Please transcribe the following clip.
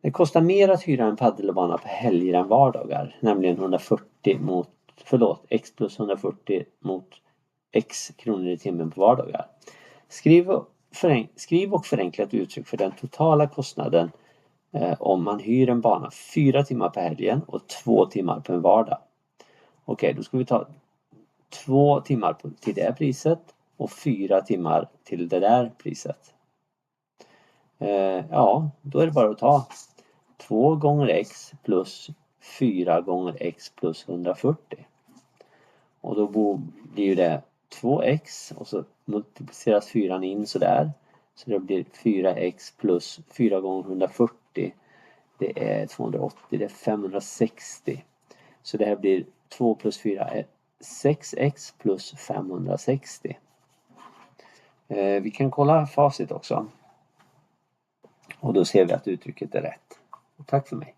Det kostar mer att hyra en paddelbana på helger än vardagar, nämligen x plus 140 mot x kronor i timmen på vardagar. Skriv och förenkla ett uttryck för den totala kostnaden om man hyr en bana 4 timmar på helgen och 2 timmar på en vardag. Okej, då ska vi ta 2 timmar till det priset och 4 timmar till det där priset. Då är det bara att ta 2 gånger x plus 4 gånger x plus 140. Och då blir ju det 2x och så multipliceras 4 in sådär. Så det blir 4x plus 4 gånger 140. Det är 280, det är 560. Så det här blir 2 plus 4 är 6x plus 560. Vi kan kolla facit också. Och då ser vi att uttrycket är rätt. Tack för mig.